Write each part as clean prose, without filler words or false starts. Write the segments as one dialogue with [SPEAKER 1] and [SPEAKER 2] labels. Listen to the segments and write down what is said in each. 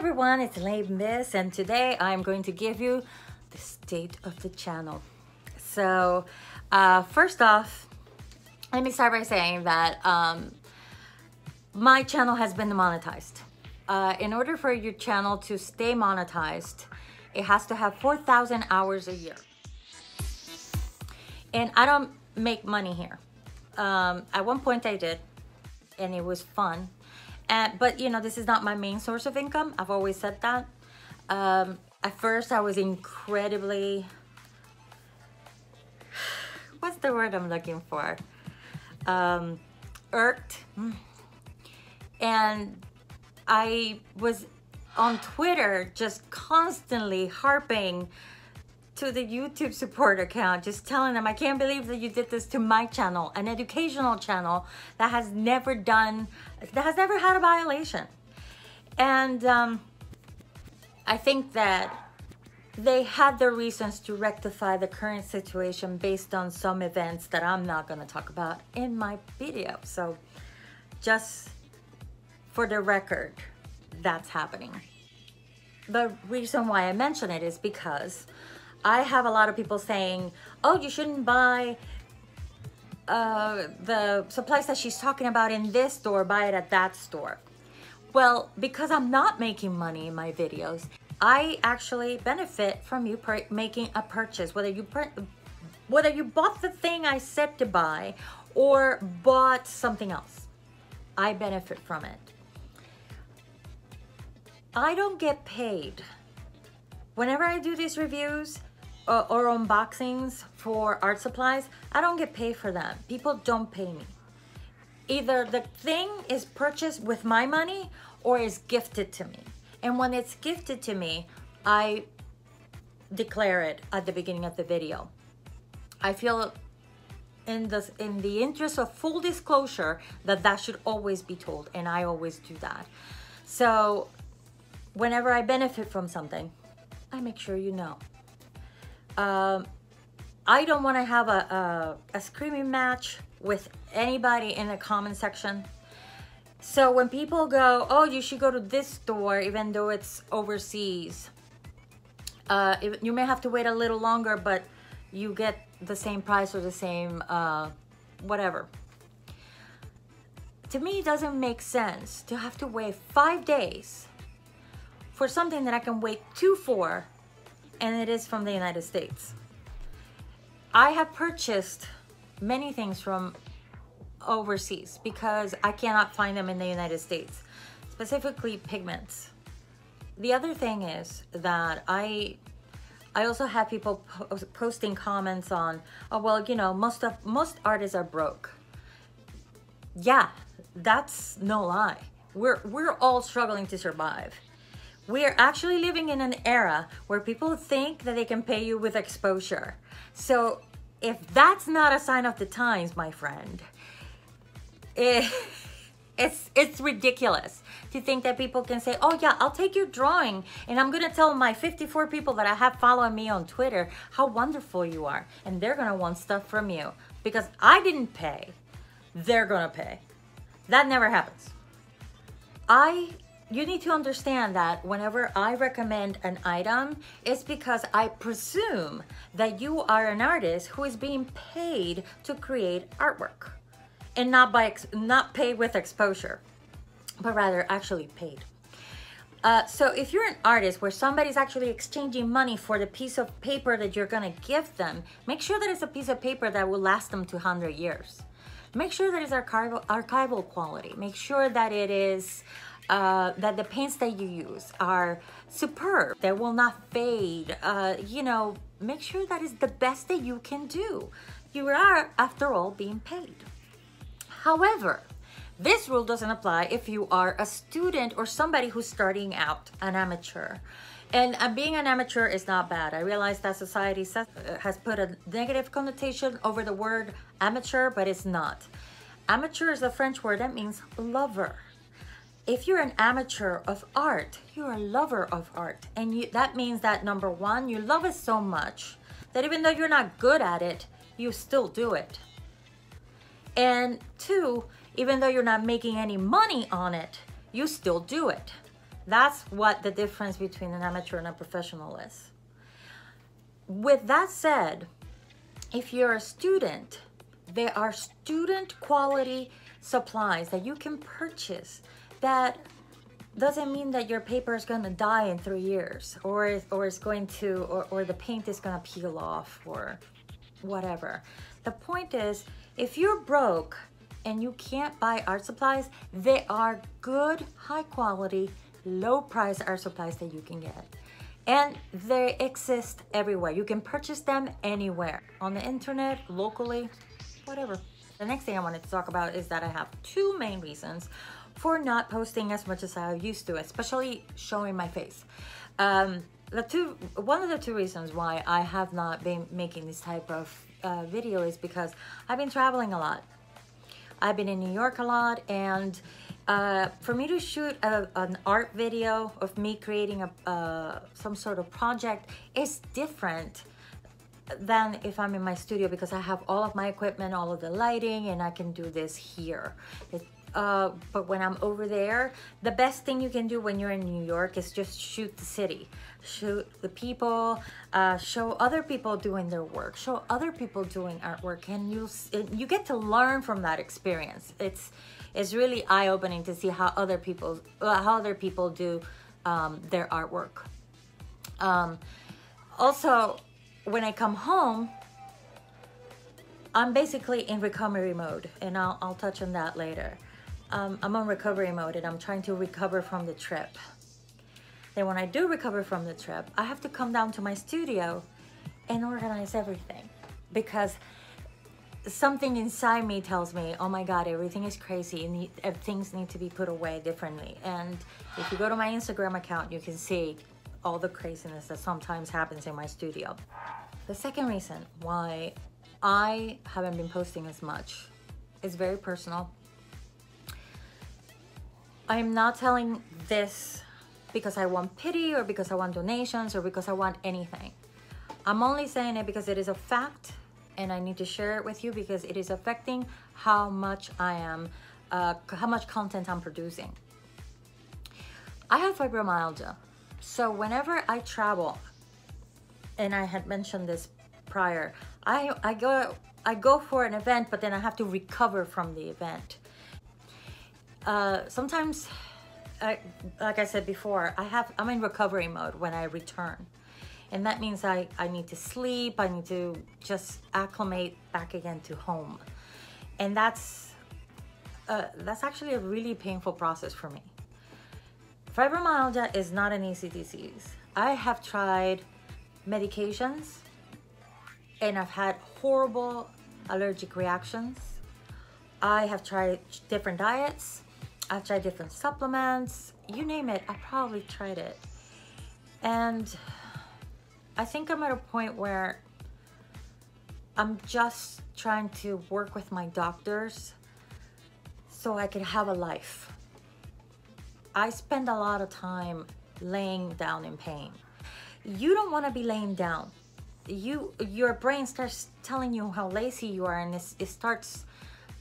[SPEAKER 1] everyone, it's Miss, and today I'm going to give you the state of the channel. So first off, let me start by saying that my channel has been demonetized. In order for your channel to stay monetized, it has to have 4,000 hours a year. And I don't make money here. At one point I did, and it was fun. But you know, this is not my main source of income. I've always said that. At first I was incredibly, what's the word I'm looking for? Irked. And I was on Twitter just constantly harping to the YouTube support account, just telling them, I can't believe that you did this to my channel, an educational channel that has never had a violation. And I think that they had their reasons to rectify the current situation based on some events that I'm not going to talk about in my video. So just for the record, that's happening. The reason why I mention it is because I have a lot of people saying, oh, you shouldn't buy the supplies that she's talking about in this store, buy it at that store. Well, because I'm not making money in my videos, I actually benefit from you making a purchase, whether you bought the thing I said to buy or bought something else. I benefit from it. I don't get paid. Whenever I do these reviews or unboxings for art supplies, I don't get paid for that. People don't pay me. Either the thing is purchased with my money or is gifted to me. And when it's gifted to me, I declare it at the beginning of the video. I feel in the interest of full disclosure that should always be told, and I always do that. So whenever I benefit from something, I make sure you know. I don't want to have a screaming match with anybody in the comment section. So when people go, oh, you should go to this store even though it's overseas, you may have to wait a little longer, but you get the same price or the same whatever. To me, it doesn't make sense to have to wait 5 days for something that I can wait 2 for, and it is from the United States. I have purchased many things from overseas because I cannot find them in the United States, specifically pigments. The other thing is that I also have people posting comments on, oh, well, you know, most artists are broke. Yeah, that's no lie. We're all struggling to survive. We're actually living in an era where people think that they can pay you with exposure. So if that's not a sign of the times, my friend, it's ridiculous to think that people can say, oh yeah, I'll take your drawing and I'm gonna tell my 54 people that I have following me on Twitter how wonderful you are, and they're gonna want stuff from you because I didn't pay. They're gonna pay. That never happens. You need to understand that whenever I recommend an item, it's because I presume that you are an artist who is being paid to create artwork, and not paid with exposure, but rather actually paid. So if you're an artist where somebody's actually exchanging money for the piece of paper that you're gonna give them, make sure that it's a piece of paper that will last them 200 years. Make sure that it's archival quality. Make sure that it is that the paints that you use are superb, they will not fade. You know, make sure that is the best that you can do. You are, after all, being paid. However, this rule doesn't apply if you are a student or somebody who's starting out, an amateur. And being an amateur is not bad. I realize that society has put a negative connotation over the word amateur, but it's not. Amateur is a French word that means lover. If you're an amateur of art, you're a lover of art. And that means that, number one, you love it so much that even though you're not good at it, you still do it. And two, even though you're not making any money on it, you still do it. That's what the difference between an amateur and a professional is. With that said, if you're a student, there are student quality supplies that you can purchase that doesn't mean that your paper is going to die in 3 years, or it's going to, or the paint is going to peel off, or whatever. The point is, if you're broke and you can't buy art supplies, there are good, high quality, low price art supplies that you can get. And they exist everywhere. You can purchase them anywhere, on the internet, locally, whatever. The next thing I wanted to talk about is that I have 2 main reasons for not posting as much as I used to, especially showing my face. One of the 2 reasons why I have not been making this type of video is because I've been traveling a lot. I've been in New York a lot, and for me to shoot an art video of me creating some sort of project is different than if I'm in my studio, because I have all of my equipment, all of the lighting, and I can do this here. But when I'm over there, the best thing you can do when you're in New York is just shoot the city, shoot the people, show other people doing their work, show other people doing artwork, and you get to learn from that experience. It's really eye-opening to see how other people do their artwork. Also, when I come home, I'm basically in recovery mode, and I'll touch on that later. I'm on recovery mode, and I'm trying to recover from the trip. Then when I do recover from the trip, I have to come down to my studio and organize everything, because something inside me tells me, oh my God, everything is crazy, and things need to be put away differently. And if you go to my Instagram account, you can see all the craziness that sometimes happens in my studio. The second reason why I haven't been posting as much is very personal. I'm not telling this because I want pity, or because I want donations, or because I want anything. I'm only saying it because it is a fact, and I need to share it with you because it is affecting how much how much content I'm producing. I have fibromyalgia. So whenever I travel, and I had mentioned this prior, I go for an event, but then I have to recover from the event. Sometimes, like I said before, I'm in recovery mode when I return. And that means I need to sleep, I need to just acclimate back again to home. And that's actually a really painful process for me. Fibromyalgia is not an easy disease. I have tried medications, and I've had horrible allergic reactions. I have tried different diets. I've tried different supplements. You name it, I probably tried it. And I think I'm at a point where I'm just trying to work with my doctors so I can have a life. I spend a lot of time laying down in pain. You don't want to be laying down. Your brain starts telling you how lazy you are, and it starts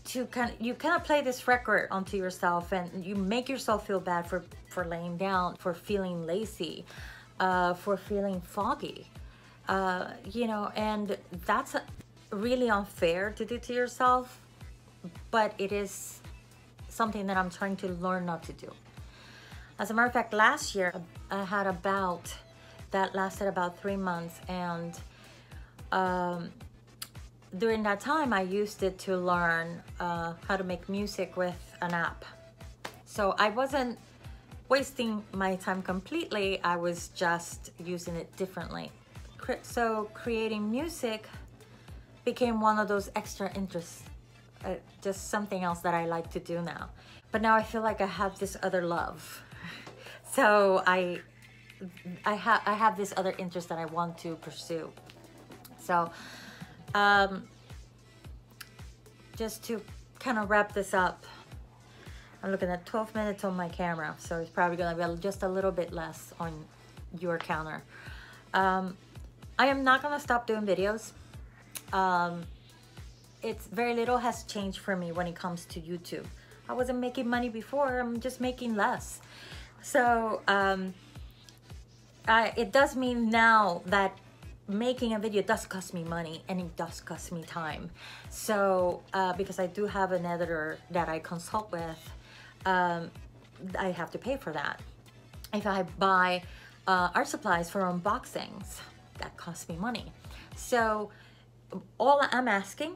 [SPEAKER 1] to you kind of play this record onto yourself, and you make yourself feel bad for laying down, for feeling lazy, for feeling foggy, you know, and that's really unfair to do to yourself, but it is something that I'm trying to learn not to do. As a matter of fact, last year I had a bout that lasted about 3 months, and during that time I used it to learn how to make music with an app. So I wasn't wasting my time completely, I was just using it differently. So creating music became one of those extra interests, just something else that I like to do now. But now I feel like I have this other love. So I have this other interest that I want to pursue. So just to kind of wrap this up, I'm looking at 12 minutes on my camera, so it's probably gonna be just a little bit less on your counter. I am not gonna stop doing videos. It's very little has changed for me when it comes to YouTube. I wasn't making money before, I'm just making less. So it does mean now that making a video does cost me money, and it does cost me time. So because I do have an editor that I consult with, I have to pay for that. If I buy art supplies for unboxings, that costs me money. So all I'm asking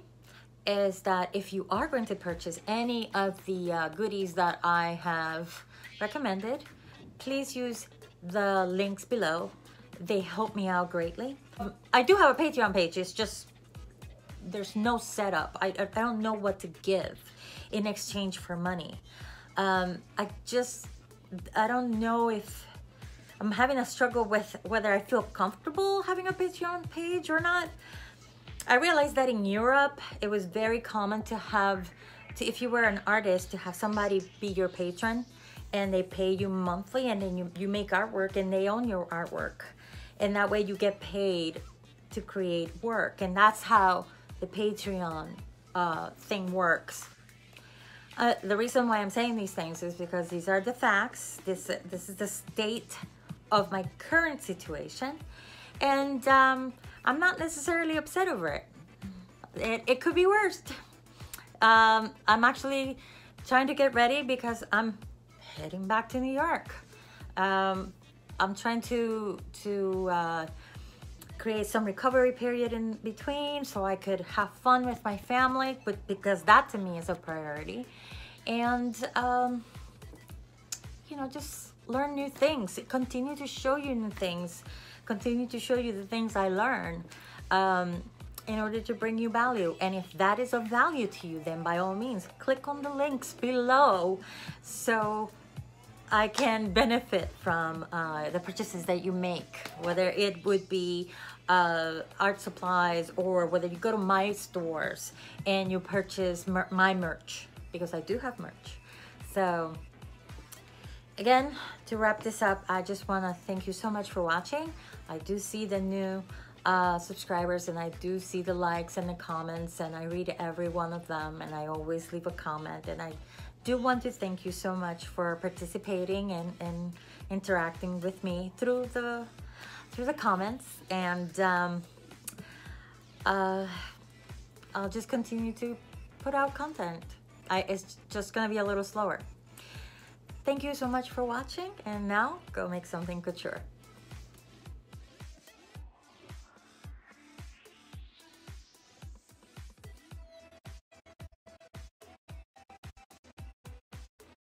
[SPEAKER 1] is that if you are going to purchase any of the goodies that I have recommended, please use the links below. They help me out greatly. I do have a Patreon page. It's just there's no setup. I don't know what to give in exchange for money. I don't know if I'm having a struggle with whether I feel comfortable having a Patreon page or not. I realized that in Europe, it was very common to have, if you were an artist, to have somebody be your patron, and they pay you monthly, and then you make artwork and they own your artwork. And that way you get paid to create work. And that's how the Patreon thing works. The reason why I'm saying these things is because these are the facts. This is the state of my current situation. And I'm not necessarily upset over it. It could be worse. I'm actually trying to get ready because I'm heading back to New York. I'm trying to create some recovery period in between so I could have fun with my family, but because that to me is a priority. And you know, just learn new things, continue to show you new things, continue to show you the things I learn in order to bring you value. And if that is of value to you, then by all means, click on the links below so I can benefit from the purchases that you make, whether it would be art supplies or whether you go to my stores and you purchase my merch, because I do have merch. So again, to wrap this up, I just want to thank you so much for watching. I do see the new subscribers, and I do see the likes and the comments, and I read every one of them, and I always leave a comment. And I do want to thank you so much for participating and interacting with me through the comments. And I'll just continue to put out content. It's just gonna be a little slower. Thank you so much for watching, and now go make something couture.